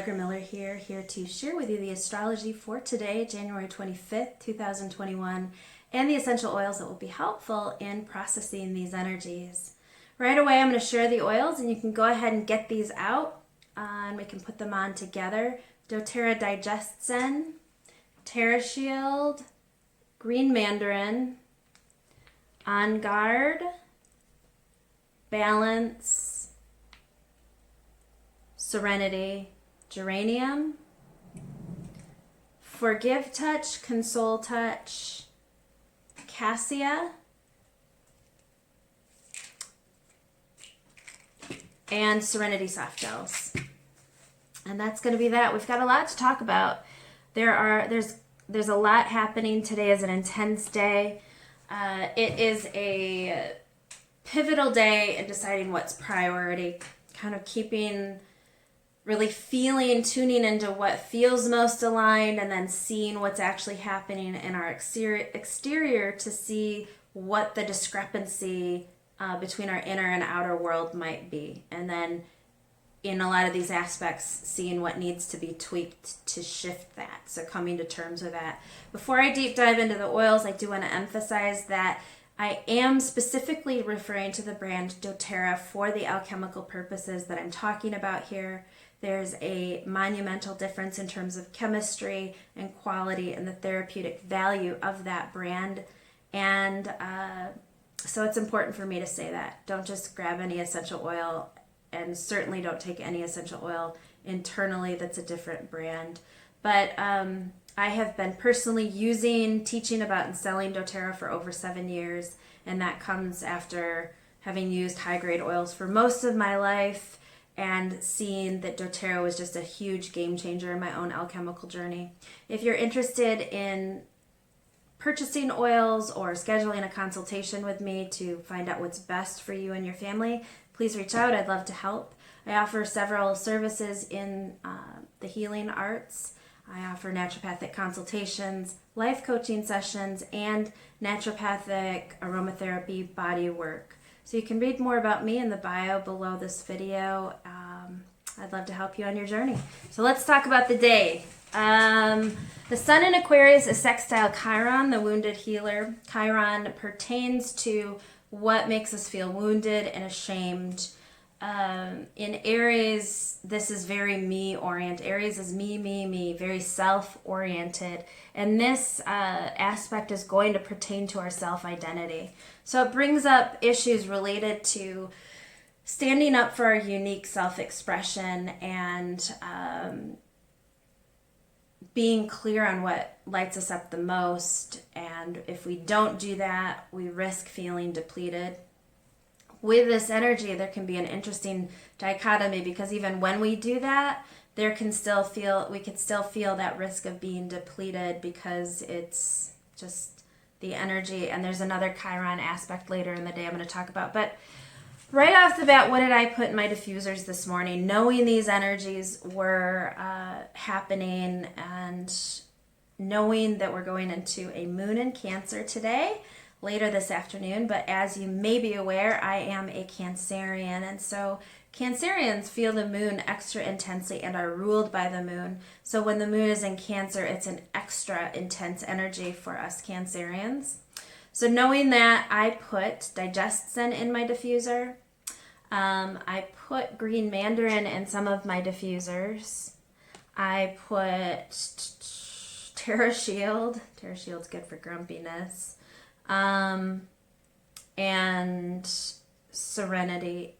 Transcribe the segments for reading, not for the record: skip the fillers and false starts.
Allegra Miller here to share with you the astrology for today, January 25th, 2021, and the essential oils that will be helpful in processing these energies. Right away, I'm going to share the oils, and you can go ahead and get these out, and we can put them on together. doTERRA Digestion, Terra Shield, Green Mandarin, On Guard, Balance, Serenity, Geranium, Forgive Touch, Console Touch, Cassia, and Serenity Soft Gels. And that's going to be that. We've got a lot to talk about. There's a lot happening. Today is an intense day. It is a pivotal day in deciding what's priority, kind of really tuning into what feels most aligned, and then seeing what's actually happening in our exterior to see what the discrepancy between our inner and outer world might be. And then in a lot of these aspects, seeing what needs to be tweaked to shift that. So coming to terms with that. Before I deep dive into the oils, I do want to emphasize that I am specifically referring to the brand doTERRA for the alchemical purposes that I'm talking about here. There's a monumental difference in terms of chemistry and quality and the therapeutic value of that brand. And so it's important for me to say that. Don't just grab any essential oil, and certainly don't take any essential oil internally that's a different brand. But I have been personally teaching about and selling doTERRA for over 7 years, and that comes after having used high-grade oils for most of my life and seeing that doTERRA was just a huge game changer in my own alchemical journey. If you're interested in purchasing oils or scheduling a consultation with me to find out what's best for you and your family, please reach out. I'd love to help. I offer several services in the healing arts. I offer naturopathic consultations, life coaching sessions, and naturopathic aromatherapy bodywork. So you can read more about me in the bio below this video. I'd love to help you on your journey. So let's talk about the day. The sun in Aquarius is sextile Chiron, the wounded healer. Chiron pertains to what makes us feel wounded and ashamed. In Aries, this is very me-oriented. Aries is me, very self-oriented. And this aspect is going to pertain to our self-identity. So it brings up issues related to standing up for our unique self-expression and being clear on what lights us up the most. And if we don't do that, we risk feeling depleted. With this energy, there can be an interesting dichotomy, because even when we do that, we could still feel that risk of being depleted, because it's just the energy. And there's another Chiron aspect later in the day I'm going to talk about. But right off the bat, what did I put in my diffusers this morning? Knowing these energies were happening, and knowing that we're going into a moon in Cancer today, later this afternoon. But as you may be aware, I am a Cancerian, and so Cancerians feel the moon extra intensely and are ruled by the moon. So when the moon is in Cancer, it's an extra intense energy for us Cancerians. So knowing that, I put Digestion in my diffuser. I put Green Mandarin in some of my diffusers. I put Terra Shield. Terra Shield's good for grumpiness. And Serenity.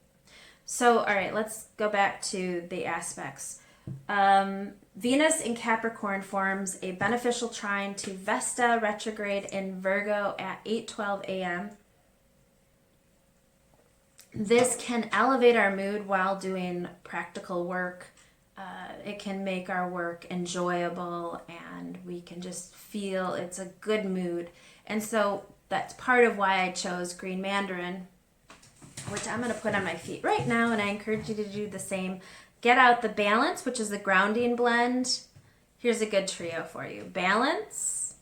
So, all right, let's go back to the aspects. Venus in Capricorn forms a beneficial trine to Vesta retrograde in Virgo at 8:12 a.m. This can elevate our mood while doing practical work. It can make our work enjoyable, and we can just feel it's a good mood. And so that's part of why I chose Green Mandarin, which I'm going to put on my feet right now, and I encourage you to do the same. Get out the Balance, which is the grounding blend. Here's a good trio for you. Balance,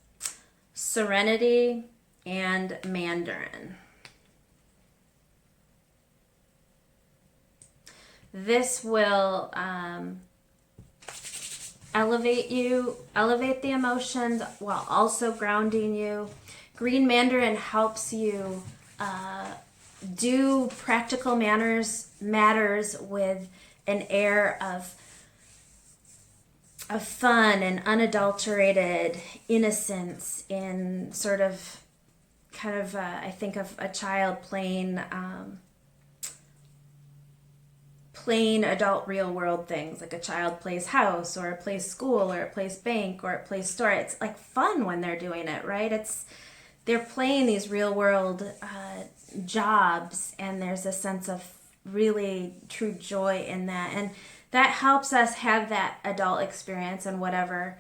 Serenity, and Mandarin. This will elevate the emotions while also grounding you. Green Mandarin helps you do practical matters with an air of fun and unadulterated innocence, in sort of I think of a child playing adult real world things, like a child plays house or plays school or plays bank or plays store. It's like fun when they're doing it, right? They're playing these real world jobs, and there's a sense of really true joy in that, and that helps us have that adult experience and whatever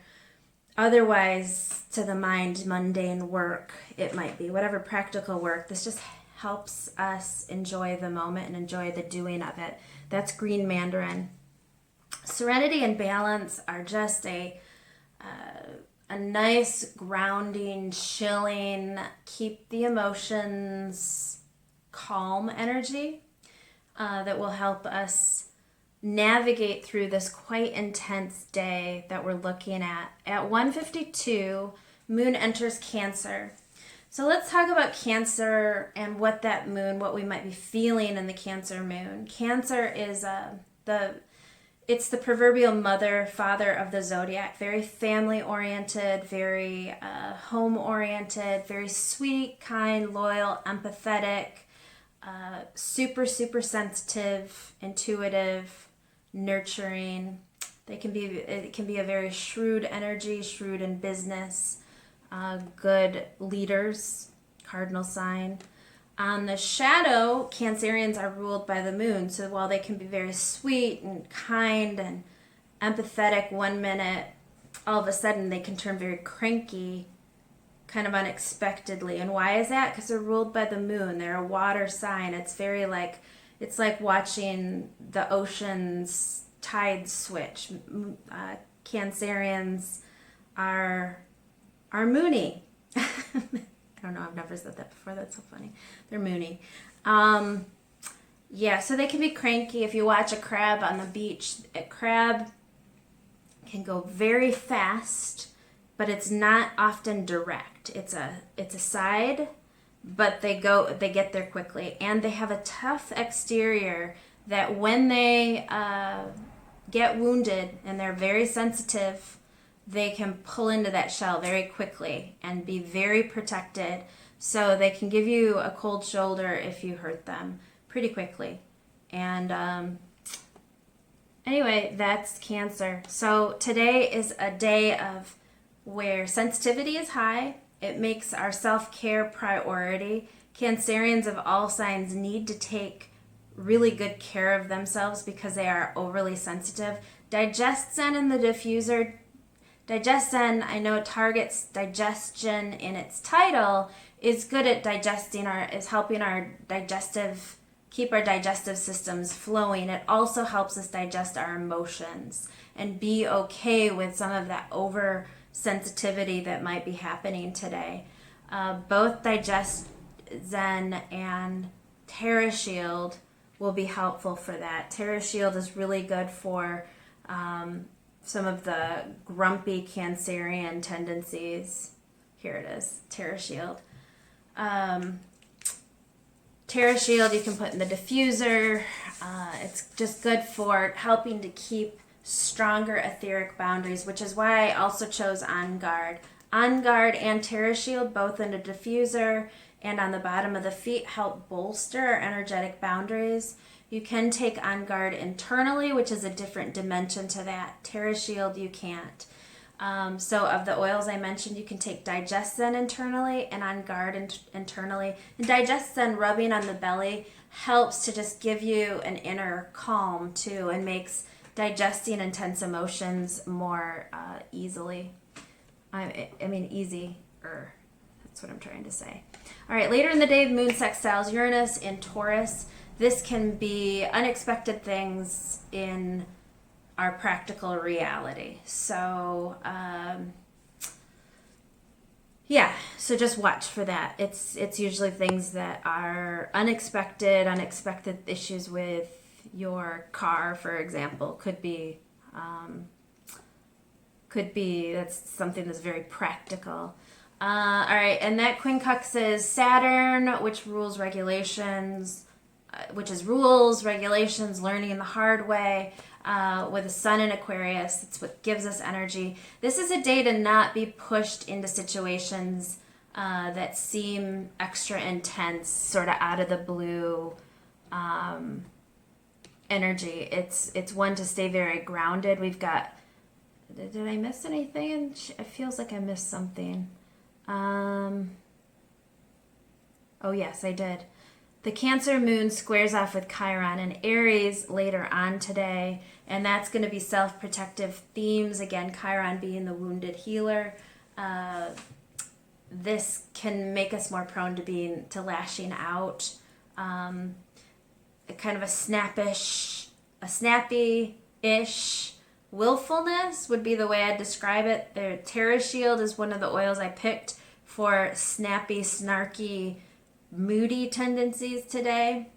otherwise to the mind mundane work it might be, whatever practical work. This just helps us enjoy the moment and enjoy the doing of it. That's Green Mandarin. Serenity and Balance are just a nice grounding, chilling, keep the emotions calm energy that will help us navigate through this quite intense day that we're looking at. At 1:52, Moon enters Cancer. So let's talk about Cancer and what that moon, what we might be feeling in the Cancer moon. Cancer is it's the proverbial father of the zodiac. Very family-oriented, very home-oriented, very sweet, kind, loyal, empathetic, super, super sensitive, intuitive, nurturing. It can be a very shrewd energy, shrewd in business, good leaders, cardinal sign. On the shadow, Cancerians are ruled by the moon. So while they can be very sweet and kind and empathetic 1 minute, all of a sudden they can turn very cranky, kind of unexpectedly. And why is that? Because they're ruled by the moon. They're a water sign. It's like watching the ocean's tide switch. Cancerians are moony. I don't know, I've never said that before. That's so funny. They're moony. So they can be cranky. If you watch a crab on the beach, a crab can go very fast, but it's not often direct. It's a side, but they get there quickly, and they have a tough exterior that when they get wounded and they're very sensitive, they can pull into that shell very quickly and be very protected. So they can give you a cold shoulder if you hurt them pretty quickly. And anyway, that's Cancer. So today is a day of where sensitivity is high. It makes our self-care priority. Cancerians of all signs need to take really good care of themselves because they are overly sensitive. Digestion in the diffuser. Digestion, I know, targets digestion in its title, is good at is helping keep our digestive systems flowing. It also helps us digest our emotions and be okay with some of that oversensitivity that might be happening today. Both Digestion and Terra Shield will be helpful for that. Terra Shield is really good for some of the grumpy Cancerian tendencies. Here it is, Terra Shield. Terra Shield you can put in the diffuser. It's just good for helping to keep stronger etheric boundaries, which is why I also chose On Guard. On Guard and Terra Shield, both in a diffuser and on the bottom of the feet, help bolster our energetic boundaries. You can take On Guard internally, which is a different dimension to that. Terra Shield, you can't. So of the oils I mentioned, you can take Digestion internally and On Guard internally. And Digestion, rubbing on the belly, helps to just give you an inner calm too, and makes digesting intense emotions more easier. That's what I'm trying to say. All right, later in the day, Moon sextiles Uranus in Taurus. This can be unexpected things in our practical reality. So, so just watch for that. It's usually things that are unexpected issues with your car, for example, could be that's something that's very practical. All right, and that quincunx is Saturn, which rules regulations, learning the hard way, with the sun in Aquarius. It's what gives us energy. This is a day to not be pushed into situations that seem extra intense, sort of out of the blue energy. It's one to stay very grounded. We've got, did I miss anything? It feels like I missed something. Oh yes, I did. The Cancer moon squares off with Chiron and Aries later on today, and that's going to be self-protective themes. Again, Chiron being the wounded healer. This can make us more prone to lashing out. Kind of a snappy-ish willfulness would be the way I'd describe it. The Terra Shield is one of the oils I picked for snappy, snarky, moody tendencies today.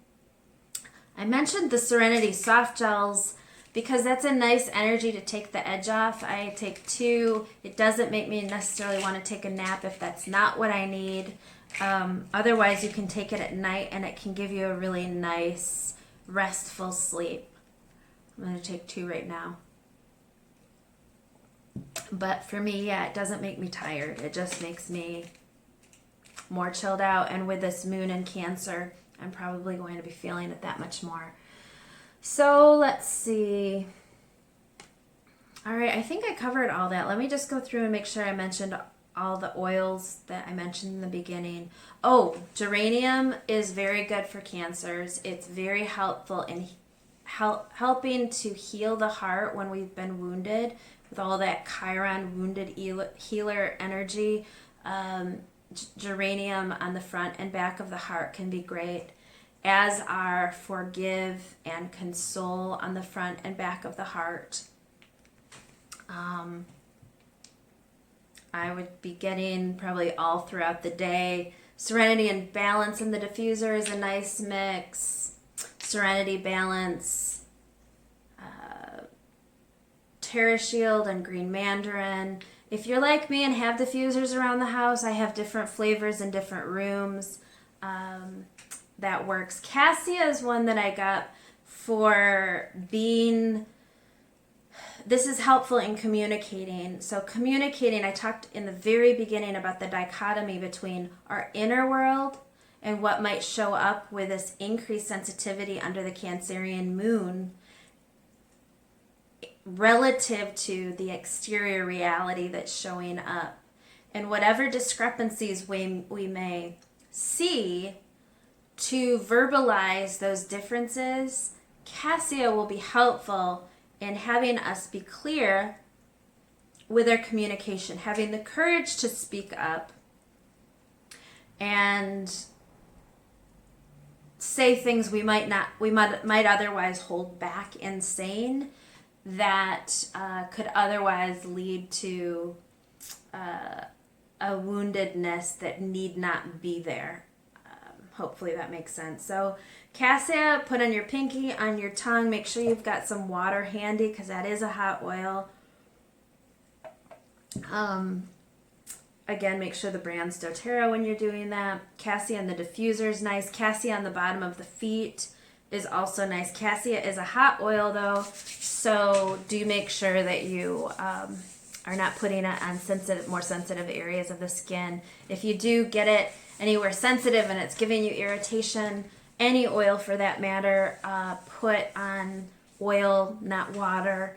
I mentioned the Serenity soft gels because that's a nice energy to take the edge off. I take 2. It doesn't make me necessarily want to take a nap if that's not what I need. Otherwise, you can take it at night and it can give you a really nice, restful sleep. I'm going to take 2 right now. But for me, yeah, it doesn't make me tired. It just makes me more chilled out. And with this moon in Cancer, I'm probably going to be feeling it that much more. So let's see. All right, I think I covered all that. Let me just go through and make sure I mentioned all the oils that I mentioned in the beginning. Oh, geranium is very good for cancers. It's very helpful in helping to heal the heart when we've been wounded with all that Chiron wounded healer energy. Geranium on the front and back of the heart can be great, as are forgive and console on the front and back of the heart. I would be getting probably all throughout the day. Serenity and balance in the diffuser is a nice mix. Serenity, balance, Terra Shield and green mandarin. If you're like me and have diffusers around the house, I have different flavors in different rooms. That works. Cassia is one that I got for being... This is helpful in communicating. So communicating, I talked in the very beginning about the dichotomy between our inner world and what might show up with this increased sensitivity under the Cancerian moon relative to the exterior reality that's showing up. And whatever discrepancies we may see, to verbalize those differences, Cassia will be helpful in having us be clear with our communication, having the courage to speak up and say things we might otherwise hold back in saying, that could otherwise lead to a woundedness that need not be there. Hopefully that makes sense. So Cassia, put on your pinky, on your tongue. Make sure you've got some water handy because that is a hot oil. Again, make sure the brand's doterra when you're doing that. Cassia in the diffuser is nice. Cassia on the bottom of the feet is also nice. Cassia is a hot oil though, so do make sure that you are not putting it on more sensitive areas of the skin. If you do get it anywhere sensitive and it's giving you irritation, any oil for that matter, put on oil, not water.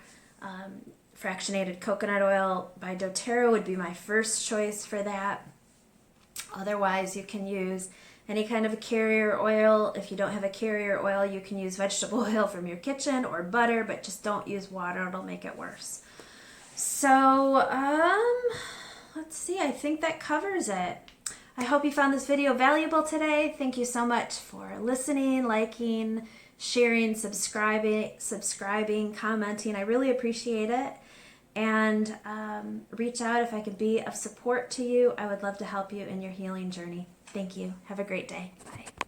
Fractionated coconut oil by doterra would be my first choice for that. Otherwise, you can use any kind of a carrier oil. If you don't have a carrier oil, you can use vegetable oil from your kitchen or butter, but just don't use water. It'll make it worse. So, let's see. I think that covers it. I hope you found this video valuable today. Thank you so much for listening, liking, sharing, subscribing, commenting. I really appreciate it. And reach out if I can be of support to you. I would love to help you in your healing journey. Thank you. Have a great day. Bye.